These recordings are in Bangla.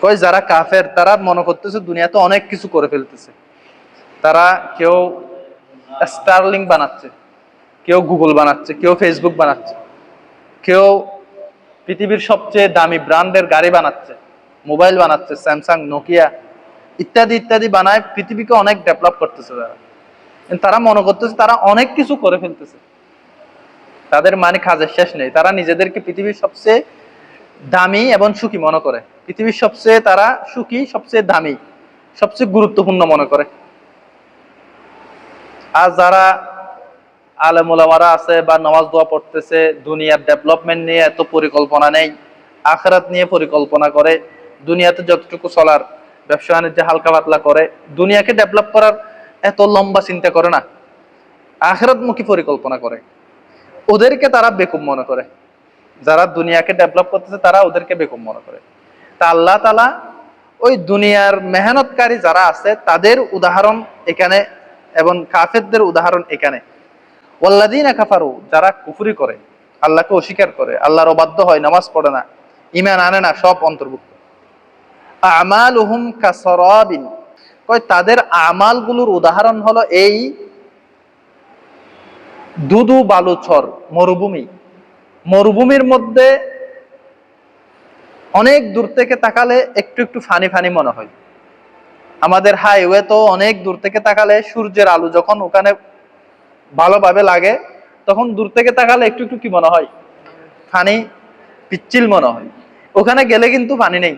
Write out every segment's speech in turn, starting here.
কই যারা কাফের তারা মনে করতেছে দুনিয়াতে অনেক কিছু করে ফেলতেছে। তারা কেউ স্টারলিংক বানাচ্ছে, কেউ গুগল বানাচ্ছে, কেউ ফেসবুক বানাচ্ছে, কেউ পৃথিবীর সবচেয়ে দামি ব্র্যান্ডের গাড়ি বানাচ্ছে, মোবাইল বানাচ্ছে, স্যামসাং, নোকিয়া ইত্যাদি ইত্যাদি বানায় পৃথিবীকে অনেক ডেভেলপ করতেছে। তারা মনে করতেছে তারা অনেক কিছু করে ফেলতেছে, তাদের মানে কাজের শেষ নেই। তারা নিজেদেরকে পৃথিবীর সবচেয়ে দামি এবং সুখী মনে করে, পৃথিবীর সবচেয়ে তারা সুখী, সবচেয়ে দামি, সবচেয়ে গুরুত্বপূর্ণ মনে করে। আর যারা আলেম ওলামারা আছে বা নামাজ দোয়া পড়তেছে, দুনিয়ার ডেভেলপমেন্ট নিয়ে এত পরিকল্পনা নেই, আখিরাত নিয়ে পরিকল্পনা করে, দুনিয়াতে যতটুকু চলার ব্যবসা বাণিজ্য হালকা পাতলা করে, দুনিয়াকে ডেভেলপ করার এত লম্বা চিন্তা করে না, আখিরাতমুখী পরিকল্পনা করে, ওদেরকে তারা বেকুব মনে করে। যারা দুনিয়াকে ডেভেলপ করতেছে তারা ওদেরকে বেকুব মনে করে। তা আল্লাহ তাআলা ওই দুনিয়ার মেহনতকারী যারা আছে তাদের উদাহরণ এখানে এবং কাফেরদের উদাহরণ এখানে। ওয়াল্লাযীনা কাফারু, যারা কুফরি করে, আল্লাহকে অস্বীকার করে, আল্লাহর অবাধ্য হয়, নামাজ পড়ে না, ঈমান আনে না, সব অন্তর্ভুক্ত। আমালুহুম কাসরাবিন, কয় তাদের আমালগুলোর উদাহরণ হলো এই দুদু বালুচর মরুভূমি। মরুভূমির মধ্যে অনেক দূর থেকে তাকালে একটু একটু ফানি ফানি মনে হয়। আমাদের হাইওয়ে তো অনেক দূর থেকে তাকালে সূর্যের আলো যখন ওখানে ভালোভাবে লাগে তখন দূর থেকে তাকালে একটু একটু কি মনে হয়, ফানি পিচ্ছিল মনে হয়। ওখানে গেলে কিন্তু পানি নেই।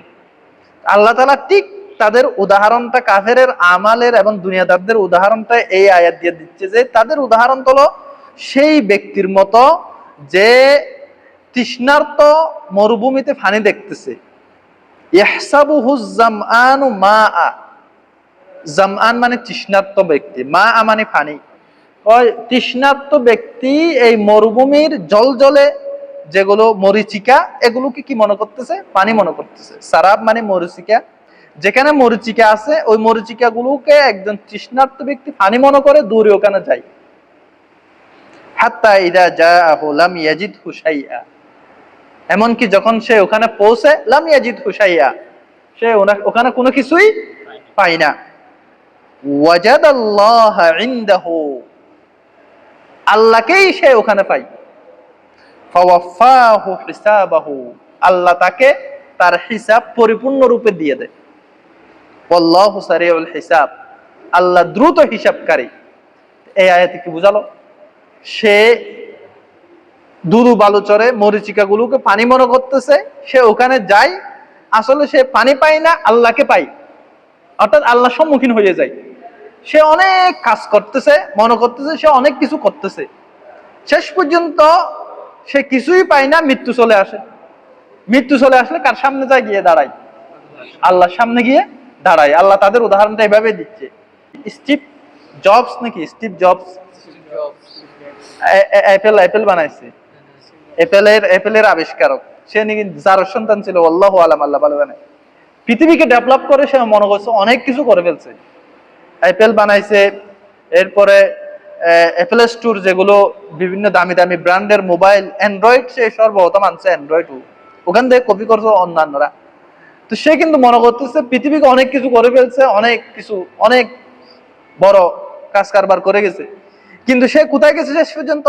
আল্লাহ তাআলা ঠিক তাদের উদাহরণটা, কাফেরের আমালের এবং দুনিয়াদারদের উদাহরণটা এই আয়াত দিয়ে দিচ্ছে যে তাদের উদাহরণ হলো সেই ব্যক্তির মতো যে তৃষ্ণার্ত মরুভূমিতে পানি দেখতেছে। ইহসাবুহু যামআনু মাআ, যামআন মানে তৃষ্ণার্ত ব্যক্তি, মাআ মানে পানি। ওই তৃষ্ণার্ত ব্যক্তি এই মরুভূমির জলজলে যেগুলো মরিচিকা, এগুলোকে কি মনে করতেছে? পানি মনে করতেছে। সারাব মানে মরিচিকা, যেখানে মরিচিকা আছে ওই মরিচিকা গুলোকে একজন তৃষ্ণার্ত ব্যক্তি পানি মনে করে দূরে ওখানে যায়। হাত্তা ইযা জাআহু লাম ইয়াজিদহু শাইআ, এমনকি যখন সে ওখানে পৌঁছে লাম ইয়াজিদহু শাইআ, সে ওখানে কোনো কিছুই পায় না। ওয়াজাদাল্লাহা ইনদাহু, আল্লাহকেই সে ওখানে পায়। ফাওয়াফাহু হিসাবাহু, আল্লাহ তাকে তার হিসাব পরিপূর্ণ রূপে দিয়ে দেয়। ওয়াল্লাহু সারিউল হিসাব, আল্লাহ দ্রুত হিসাবকারী। এই আয়াতে কি বুঝালো? সে দুদু বালুচরে মরিচিকা গুলোকে পানি মনে করতেছে, সে ওখানে যায়, আসলে সে পানি পায় না, আল্লাহকে পায়, অর্থাৎ আল্লাহ সম্মুখীন হয়ে যায়। সে অনেক কাজ করতেছে, মনে করতেছে সে অনেক কিছু করতেছে, শেষ পর্যন্ত সে কিছুই পায় না, মৃত্যু চলে আসে। মৃত্যু চলে আসলে কার সামনে যায়? গিয়ে দাঁড়ায় আল্লাহর সামনে, গিয়ে দাঁড়ায়। আল্লাহ তাদের উদাহরণটা এভাবে দিচ্ছে। স্টিভ জবস নাকি স্টিভ জবস, অ্যাপেল বানাইছে, অ্যাপেলের আবিষ্কারক, সে নাকি যার সন্তান ছিল, আল্লাহু আলাম, আল্লাহ ভালো জানে। পৃথিবীকে ডেভেলপ করে সে মনে করছে অনেক কিছু করে ফেলছে, অ্যাপেল বানাইছে, এরপরে অ্যাপেল স্টোর যেগুলো বিভিন্ন দামি দামি ব্র্যান্ডের মোবাইল, অ্যান্ড্রয়েড সে সর্বপ্রথম আনছে, অ্যান্ড্রয়েড ওখান থেকে কপি করছে অন্যান্যরা। তো সে কিন্তু মনে করতেছে পৃথিবীকে অনেক কিছু করে ফেলছে, অনেক কিছু, অনেক বড় কাজ কারবার করে গেছে, কিন্তু সে কোথায় গেছে? শেষ পর্যন্ত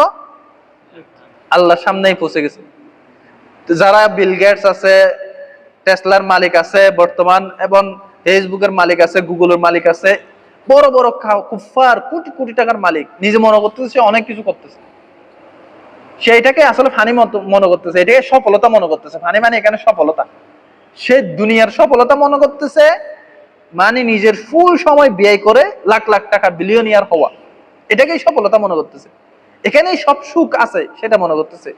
আল্লাহর সামনেই পৌঁছে গেছে। তো যারা বিল গেটস আছে, টেসলার মালিক আছে বর্তমান, এবং ফেসবুকের মালিক আছে, গুগলের মালিক আছে, বড় বড় কুফার কোটি কোটি টাকার মালিক, নিজে মনে করতেছে সে অনেক কিছু করতেছে। সে এটাকে আসলে ফানি মনে করতেছে, এটাকে সফলতা মনে করতেছে। ফানি মানে এখানে সফলতা। সে দুনিয়ার সফলতা মনে করতেছে, মানে নিজের ফুল সময় ব্যয় করে লাখ লাখ টাকা বিলিয়নিয়ার হওয়া, এটাকেই সফলতা মনে করতেছে। এখানেই সব সুখ আছে সেটা মনে করতেছে,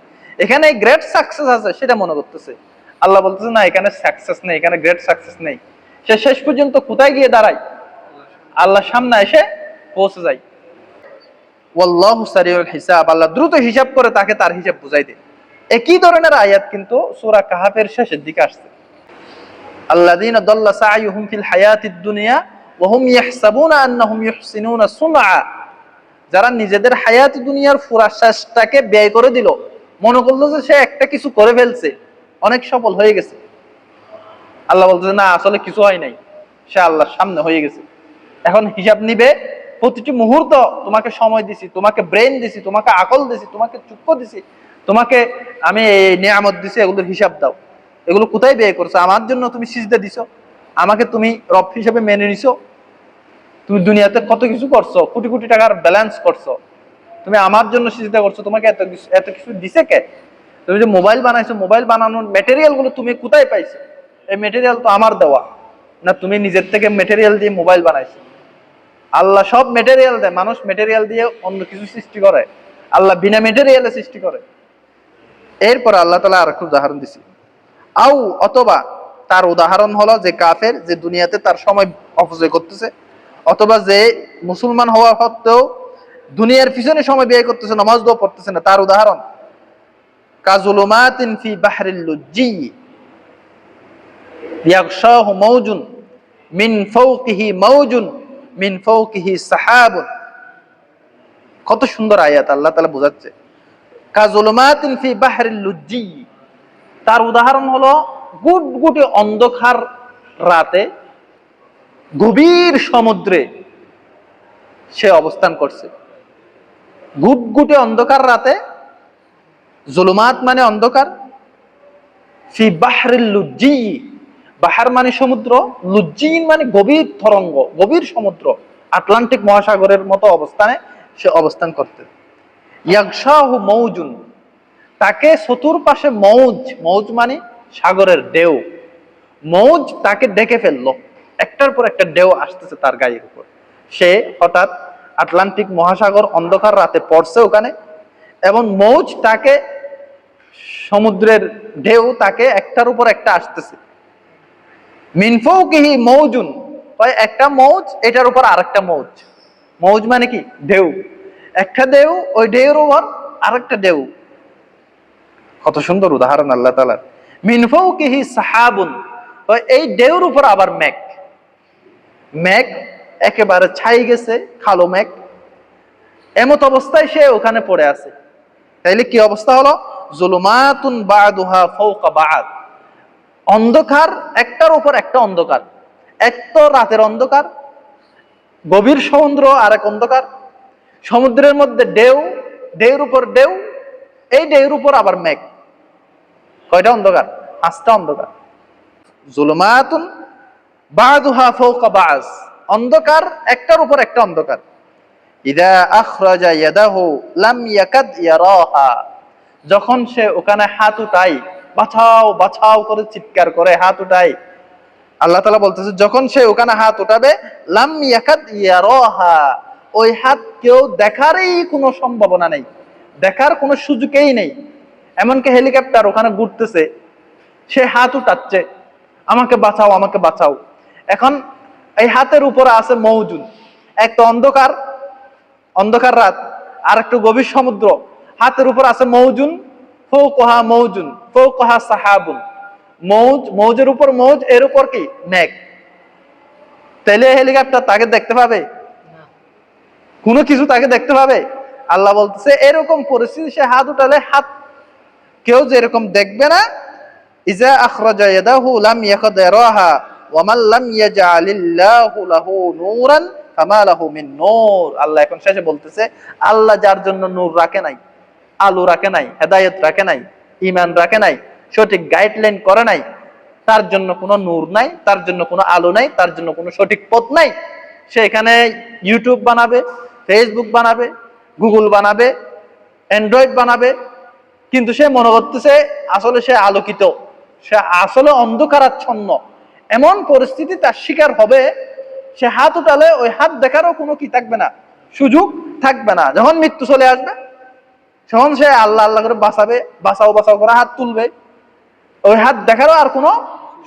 এখানে গ্রেট সাকসেস আছে সেটা মনে করতেছে। আল্লাহ বলতেছে না, এখানে সাকসেস নেই, এখানে গ্রেট সাকসেস নেই। সে শেষ পর্যন্ত কোথায় গিয়ে দাঁড়ায়? আল্লাহর সামনে এসে পৌঁছে যায়। ওয়াল্লাহু সারিউল হিসাব, আল্লাহ দ্রুত হিসাব করে তাকে তার হিসাব বুঝাই দেয়। একই ধরনের আয়াত কিন্তু সূরা কাহাফের শেষের দিকে আসছে। আল্লাযীনা দাল্লা সা'য়ুহুম ফিল হায়াতিদ দুনিয়া ওয়া হুম ইয়াহসাবুনা আন্নাহুম ইহসিনুনা সুনআ, যারা নিজেদের হায়াত দুনিয়ার পুরা চেষ্টাকে ব্যয় করে দিল, মনে করলো যে সে একটা কিছু করে ফেলছে, অনেক সফল হয়ে গেছে। আল্লাহ বলতেছে না, আসলে কিছু হয় নাই, সে আল্লাহর সামনে হয়ে গেছে। এখন হিসাব নিবে, প্রতিটি মুহূর্ত তোমাকে সময় দিছি, তোমাকে ব্রেন দিছি, তোমাকে আকল দিছি, তোমাকে চক্ষু দিছি, তোমাকে আমি এই নিয়ামত দিছি, এগুলোর হিসাব দাও। এগুলো কোথায় ব্যয় করছো? আমার জন্য তুমি সিজদা দিছো, আমাকে তুমি রব হিসেবে মেনে নিছো, তুমি দুনিয়াতে কত কিছু করছো, কোটি কোটি টাকার ব্যালেন্স করছো, তুমি আমার জন্য সিজদা করছো, তোমাকে এত কিছু দিছে কে? তুমি যে মোবাইল বানাইছো, মোবাইল বানানোর ম্যাটেরিয়াল গুলো তুমি কোথায় পাইছো? এই ম্যাটেরিয়াল তো আমার দেওয়া না, তুমি নিজের থেকে ম্যাটেরিয়াল দিয়ে মোবাইল বানাইছো। আল্লাহ সব ম্যাটেরিয়াল দেয়, মানুষ ম্যাটেরিয়াল দিয়ে অন্য কিছু সৃষ্টি করে, আল্লাহ বিনা ম্যাটেরিয়ালে সৃষ্টি করে। এরপর আল্লাহ তাআলা আরেকটা উদাহরণ দিছি, আও অথবা তার উদাহরণ হলো যে কাফের, যে দুনিয়াতে তার সময় অপচয় করতেছে, অথবা যে মুসলমান হওয়া সত্ত্বেও দুনিয়ার পিছনে সময় ব্যয় করতেছে, নামাজ দোয়া পড়তেছে না, তার উদাহরণ কাজুলুমাতিন ফি বাহরিল লুজ্জি ইয়াগশাহু মাওজুন মিন ফাওকিহি মাওজুন মিন ফাওকিহি সাহাবুন। কত সুন্দর আয়াত, আল্লাহ তাআলা বোঝাচ্ছে কাজুলুমাতিন ফি বাহরিল লুজ্জি, তার উদাহরণ হলো গুটগুটে অন্ধকার রাতে গভীর সমুদ্রে সে অবস্থান করছে। গুটগুটে অন্ধকার রাতে, জুলুমাত মানে অন্ধকার, ফি বাহরিল লুজ্জি, বাহার মানে সমুদ্র, লুজ্জিন মানে গভীর তরঙ্গ, গভীর সমুদ্র, আটলান্টিক মহাসাগরের মতো অবস্থানে সে অবস্থান করতে। ইয়াগশাহু মাওজুন, তাকে চতুর্পাশে মৌজ, মৌজ মানে সাগরের ঢেউ, মৌজ তাকে ডেকে ফেললো, একটার পর একটা ঢেউ আসতেছে তার গায়ের উপর। সে হঠাৎ আটলান্টিক মহাসাগর অন্ধকার রাতে পড়ছে ওখানে, এবং মৌজ তাকে, সমুদ্রের ঢেউ তাকে একটার উপর একটা আসতেছে। মিন ফাওকিহি মৌজুন, একটা মৌজ, এটার উপর আরেকটা মৌজ, মৌজ মানে কি ঢেউ, একটা ঢেউ, ওই ঢেউর উপর আরেকটা ঢেউ। কত সুন্দর উদাহরণ আল্লাহ তাআলার। মিন ফাওকিহি সাহাবুন, এই ঢেউর উপর আবার মেঘ, মেঘ একেবারে ছাই গেছে, কালো মেঘ, এমত অবস্থায় সে ওখানে পড়ে আছে। তাইলে কি অবস্থা হলো? জুলুমাতুন বা'দুহা ফাওকা বা'দ, অন্ধকার একটার উপর একটা অন্ধকার, এক তো রাতের অন্ধকার, গভীর সমুদ্র আর এক অন্ধকার, সমুদ্রের মধ্যে ঢেউ, ঢেউর উপর ঢেউ, এই ঢেউর উপর আবার মেঘ। কয়টা অন্ধকার? পাঁচটা অন্ধকার। জুলুমাতুন বা'দুহা ফাওকা বা'দ, অন্ধকার একটার উপর একটা অন্ধকার। ইদা আখরাজা ইয়াদাহু লাম ইয়াকাদ ইয়ারাহা, যখন সে ওখানে হাত উঠায়, বাঁচাও বাঁচাও করে চিৎকার করে হাত উঠায়, আল্লাহ তাআলা বলতেছে যখন সে ওখানে হাত উঠাবে, লাম ইয়াকাদ ইয়ারাহা, ওই হাত কেউ দেখারই কোনো সম্ভাবনা নেই, দেখার কোনো সুযোগই নেই। এমনকি হেলিকপ্টার ওখানে ঘুরতেছে, সে হাত উঠাচ্ছে, আমাকে বাঁচাও আমাকে বাঁচাও। এখন এই হাতের উপরে আছে মৌজুন, একটা অন্ধকার, অন্ধকার রাত, আর একটু গভীর সমুদ্র, হাতের উপর আছে মৌজুন, ফাওকাহা মৌজুন ফাওকাহা সাহাবুন, মৌজ, মৌজের উপর মৌজ, এর উপর কি মেঘ। তাইলে হেলিকপ্টার তাকে দেখতে পাবে? কোনো কিছু তাকে দেখতে পাবে? আল্লাহ বলতেছে এরকম পরিস্থিতি, সে হাত উঠালে হাত কেউ যেরকম দেখবে না। ইজা আখরাজা ইয়াদাহু লাম ইয়াকাদ ইয়ারাহা ওয়া মান লাম ইয়াজআলিল্লাহু লাহু নূরান ফামা লাহু মিন নূর। আল্লাহ এখন শেষে বলতেছে, আল্লাহ যার জন্য নূর রাখে নাই, আলো রাখে নাই, হেদায়েত রাখে নাই, ঈমান রাখে নাই, সঠিক গাইডলাইন করে নাই, তার জন্য কোনো নূর নাই, তার জন্য কোনো আলো নাই, তার জন্য কোনো সঠিক পথ নাই। সে এখানে ইউটিউব বানাবে, ফেসবুক বানাবে, গুগল বানাবে, অ্যান্ড্রয়েড বানাবে, কিন্তু সে মনে করতেছে আসলে সে আলোকিত, সে আসলে অন্ধকারাচ্ছন্ন। এমন পরিস্থিতি তার শিকার হবে, সে হাত উঠালে ওই হাত দেখারও কোনো কি থাকবে না, সুযোগ থাকবে না। যখন মৃত্যু চলে আসবে, তখন সে আল্লাহ আল্লাহ করে বাঁচাবে, বাঁচাও বাঁচাও করে হাত তুলবে, ওই হাত দেখারও আর কোনো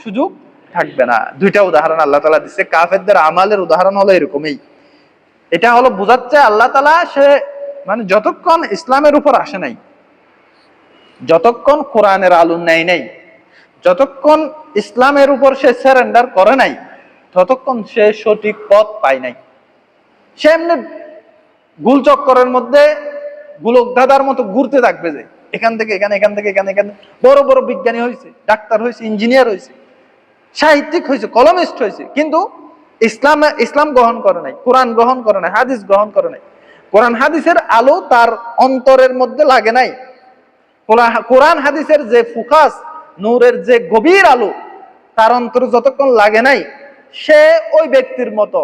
সুযোগ থাকবে না। দুইটা উদাহরণ আল্লাহ তাআলা দিচ্ছে। কাফেরদের আমালের উদাহরণ হলো এরকমই। এটা হলো বোঝাচ্ছে আল্লাহ তাআলা সে মানে যতক্ষণ ইসলামের উপর আসে নাই, যতক্ষণ কোরআনের আলো নেয় নাই, যতক্ষণ ইসলামের উপর সে সারেন্ডার করে নাই, ততক্ষণ সে সঠিক পথ পায় নাই। সে এমনি গুল চক্করের মধ্যে গোলক ধাঁধার মতো ঘুরতে থাকবে, যে এখান থেকে এখানে, এখান থেকে এখানে, এখানে বড় বড় বিজ্ঞানী হয়েছে, ডাক্তার হয়েছে, ইঞ্জিনিয়ার হয়েছে, সাহিত্যিক হয়েছে, কলমিস্ট হয়েছে, কিন্তু ইসলাম গ্রহণ করে নাই, কোরআন গ্রহণ করে নাই, হাদিস গ্রহণ করে নাই। কোরআন হাদিসের আলো তার অন্তরের মধ্যে লাগে নাই। কোরআন হাদিসের যে ফোকাস, নূরের যে গভীর আলো তার অন্তরে যতক্ষণ লাগে নাই, সে ওই ব্যক্তির মতো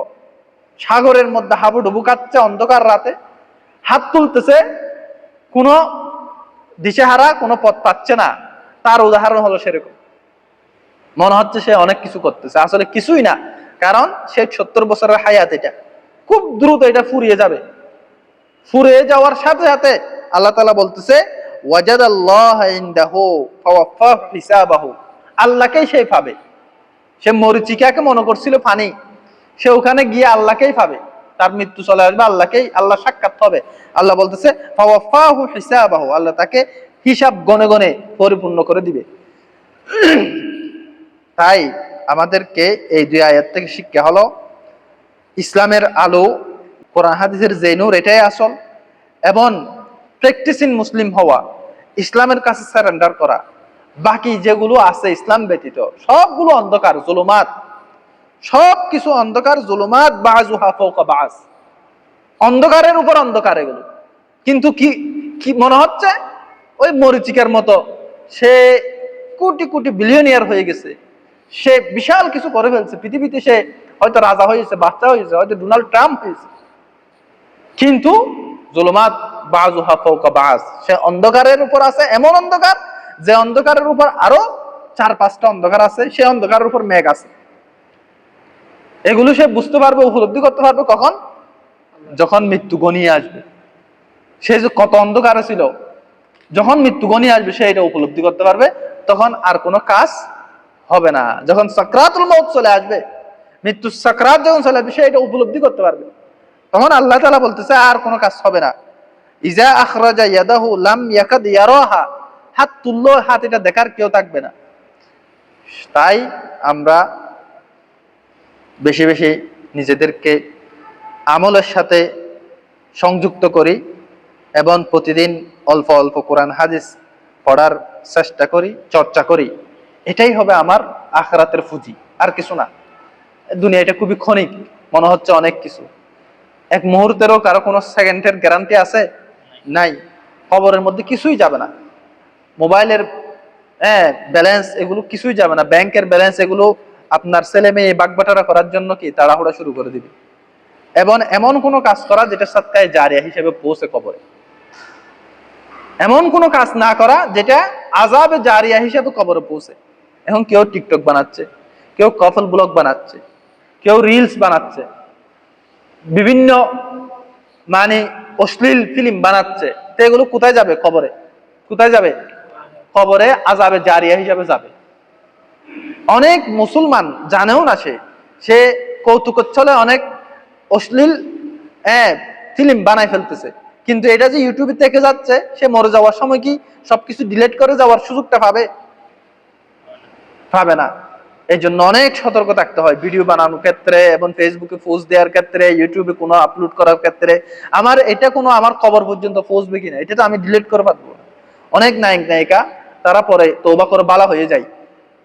সাগরের মধ্যে হাবুডুবু কাটছে অন্ধকার রাতে, হাত তুলতেছে, কোনো দিশেহারা, কোনো পথ পাচ্ছে না। তার উদাহরণ হলো সেরকম, মনে হচ্ছে সে অনেক কিছু করতেছে, আসলে কিছুই না। কারণ সে 70 বছরের হায়াত, এটা খুব দ্রুত এটা ফুরিয়ে যাবে। ফুরিয়ে যাওয়ার সাথে সাথে আল্লাহ তাআলা বলতেছে ওয়াজাদাল্লাহ ইনদাহু ফাওয়াফাহু হিসাবাহু, আল্লাহকেই সে পাবে। সে মরিচিকাকে মনে করছিল পানি, সে ওখানে গিয়ে আল্লাহকেই পাবে, তার মৃত্যু চলে আসবে, আল্লাহ সাক্ষাৎ হবে। আল্লাহ বলতেছে ফাওয়াফাহু হিসাবাহু, আল্লাহ তাকে হিসাব গনে গনে পরিপূর্ণ করে দিবে। তাই আমাদেরকে এই দুই আয়াত থেকে শিক্ষা হলো, ইসলামের আলো, কোরআন হাদিসের যে নূর, এটাই আসল। এবং প্র্যাকটিসিং মুসলিম হওয়া, ইসলামের কাছে সারেন্ডার করা। বাকি যেগুলো আছে ইসলাম ব্যতীত সবগুলো অন্ধকার, জুলুমাত, সব কিছু অন্ধকার, জুলুমাত বাযুহা ফাওকা বায, অন্ধকারের উপর অন্ধকার এগুলো। কিন্তু কি কি মনে হচ্ছে ওই মরিচিকার মতো সে কোটি কোটি বিলিয়নিয়ার হয়ে গেছে, সে বিশাল কিছু করে ফেলছে পৃথিবীতে, সে হয়তো রাজা হয়েছে, বাচ্চা হয়েছে, হয়তো ডোনাল্ড ট্রাম্প হয়েছে, কিন্তু জুলুমাত বাযুহা ফাওকা বায, সে অন্ধকারের উপর আছে, এমন অন্ধকার যে অন্ধকারের উপর আরো 4-5টা অন্ধকার আছে, সে অন্ধকারের উপর মেঘ আছে। এগুলো সে বুঝতে পারবে, উপলব্ধি করতে পারবে কখন? যখন মৃত্যু ঘনিয়ে আসবে। সে যে কত অন্ধকারে ছিল, যখন মৃত্যু ঘনিয়ে আসবে সে এটা উপলব্ধি করতে পারবে, তখন আর কোনো কাজ হবে না। যখন সাকরাতুল মউত চলে আসবে, মৃত্যুর সাকরাত যখন চলে আসবে, সে এটা উপলব্ধি করতে পারবে। তখন আল্লাহ তাআলা বলতেছে আর কোনো কাজ হবে না। ইজা আখরাজা ইয়াদাহু লাম ইয়াকাদ ইয়ারাহা, হাত তুললো, হাত এটা দেখার কেউ থাকবে না। তাই আমরা বেশি বেশি নিজেদেরকে আমলের সাথে সংযুক্ত করি এবং প্রতিদিন অল্প অল্প কোরআন হাদিস পড়ার চেষ্টা করি, চর্চা করি। এটাই হবে আমার আখিরাতের পুঁজি, আর কিছু না। দুনিয়া এটা খুবই ক্ষণিক, মনে হচ্ছে অনেক কিছু, এক মুহূর্তেরও কারো কোনো সেকেন্ডের গ্যারান্টি আছে? নাই। কবরের মধ্যে কিছুই যাবে না, মোবাইলের ব্যালেন্স এগুলো কিছুই যাবে না, ব্যাংকের ব্যালেন্স এগুলো আপনার ছেলে মেয়ে বাগবাটোয়ারা করার জন্য কি তাড়াহুড়া শুরু করে দিবে, এবং এমন কোনো কাজ করা যেটা সাদকায়ে জারিয়া হিসেবে পৌঁছে কবরে, এমন কোনো কাজ না করা যেটা আযাবে জারিয়া হিসেবে কবরে পৌঁছে। এখন কেউ টিকটক বানাচ্ছে, কেউ কপল ব্লগ বানাচ্ছে, কেউ রিলস বানাচ্ছে, বিভিন্ন মানে অশ্লীল ফিল্ম বানাচ্ছে, তো এগুলো কোথায় যাবে? কবরে। কোথায় যাবে? কবরে আযাবে জারিয়া হিসেবে যাবে। অনেক মুসলমান জানেও না, সে কৌতুকের ছলে অনেক অশ্লীল ফিল্ম বানাই ফেলতেছে, কিন্তু এটা যে ইউটিউবে থেকে যাচ্ছে, সে মরে যাওয়ার সময় কি সবকিছু ডিলিট করে যাওয়ার সুযোগটা পাবে? পাবে না। এই জন্য অনেক সতর্ক থাকতে হয় ভিডিও বানানোর ক্ষেত্রে, এবং ফেসবুকে পোস্ট দেওয়ার ক্ষেত্রে, ইউটিউবে কোনো আপলোড করার ক্ষেত্রে। আমার কবর পর্যন্ত পৌঁছবে কিনা এটা তো আমি ডিলিট করে পারবো না। অনেক নায়ক নায়িকা তারা পরে তওবা করে বালা হয়ে যায়,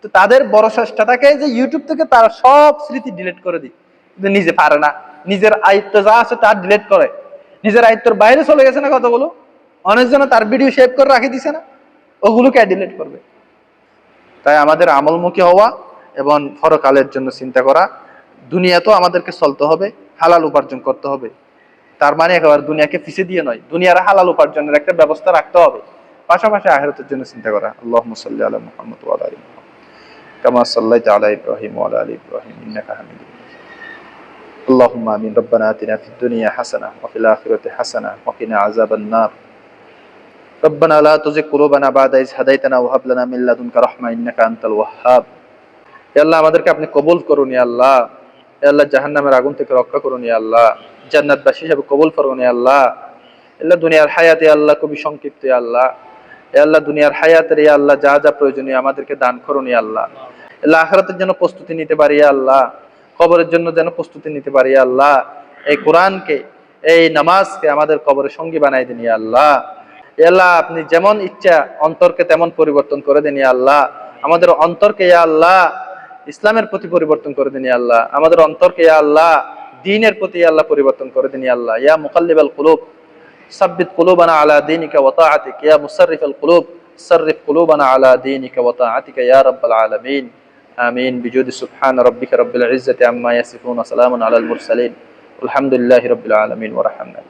তো তাদের বড় চেষ্টা থাকে যে ইউটিউব থেকে তারা সব স্মৃতি ডিলিট করে দিই, কিন্তু নিজে পারে না। নিজের আয়ত্ত যা আছে তার ডিলিট করে, নিজের আয়ত্তের বাইরে চলে গেছে না কতগুলো, অনেকজন তার ভিডিও সেভ করে রাখি দিছে না, ওগুলোকে ডিলিট করবে। তাই আমাদের আমলমুখী হওয়া এবং পরকালের জন্য চিন্তা করা। দুনিয়া তো আমাদেরকে চলতে হবে, হালাল উপার্জন করতে হবে, তার মানে একেবারে দুনিয়াকে পিছিয়ে দিয়ে নয়, দুনিয়ার হালাল উপার্জনের একটা ব্যবস্থা রাখতে হবে, পাশাপাশি আখিরাতের জন্য চিন্তা করা। আল্লাহুম্মা সাল্লি আলা মুহাম্মাদ ওয়া আলা আলি মুহাম্মাদ কামা সাল্লাইতা আলা ইব্রাহিম ওয়া আলা আলি ইব্রাহিম ইন্নাকা হামিদুম মাজিদ। আল্লাহুম্মা আমিন। রব্বানা আতিনা ফিদ দুনিয়া হাসানাহ ওয়া ফিল আখিরাতি হাসানাহ ওয়া কিনা আযাবান নার। রব্বানা লা তুযিগ কুলুবানা বা'দা ইয হাদাইতানা ওয়া হাব লানা মিন লাদুনকা রাহমা ইন্নাকা আনতাল ওয়াহ্হাব। হে আল্লাহ, আমাদেরকে আপনি কবুল করুন ইয়া আল্লাহ। হে আল্লাহ, জাহান্নামের আগুন থেকে রক্ষা করুন ইয়া আল্লাহ, জান্নাতবাসী হিসেবে কবুল করুন ইয়া আল্লাহ। আল্লাহ, দুনিয়ার হায়াত ইয়া আল্লাহ খুবই সংক্ষিপ্ত ইয়া আল্লাহ। হে আল্লাহ, দুনিয়ার হায়াতের ইয়া আল্লাহ যা যা প্রয়োজনীয় আমাদেরকে দান করুন ইয়া আল্লাহ। আল্লাহ, আখিরাতের জন্য প্রস্তুতি নিতে পারি ইয়া আল্লাহ, কবরের জন্য যেন প্রস্তুতি নিতে পারি ইয়া আল্লাহ। এই কোরআনকে, এই নামাজকে আমাদের কবরের সঙ্গী বানাই দিন ইয়া আল্লাহ। ইয়া আল্লাহ আপনি যেমন ইচ্ছা অন্তরকে তেমন পরিবর্তন করে দেন ইয়া আল্লাহ। আমাদের অন্তরকে ইয়া আল্লাহ ইসলামের প্রতি পরিবর্তন করে দিন ইয়া আল্লাহ। আমাদের অন্তরকে ইয়া আল্লাহ দ্বীনের প্রতি ইয়া আল্লাহ পরিবর্তন করে দিন ইয়া আল্লাহ। ইয়া মুকাল্লিবাল কুলুব সাব্বিত কুলুবানা আলা দীনিকা ওয়া তাআতিক, ইয়া মুসাররিফাল কুলুব সাররিফ কুলুবানা আলা দীনিকা ওয়া তাআতিকা ইয়া রাব্বাল আলামিন। আমিন বিজুদি সুবহান রাব্বিকা রাব্বিল ইজ্জাতি আম্মা ইয়াসিফুন ওয়া সালামুন আলাল মুরসালিন। আলহামদুলিল্লাহি রাব্বিল আলামিন ওয়া রাহমাতুল্লাহ।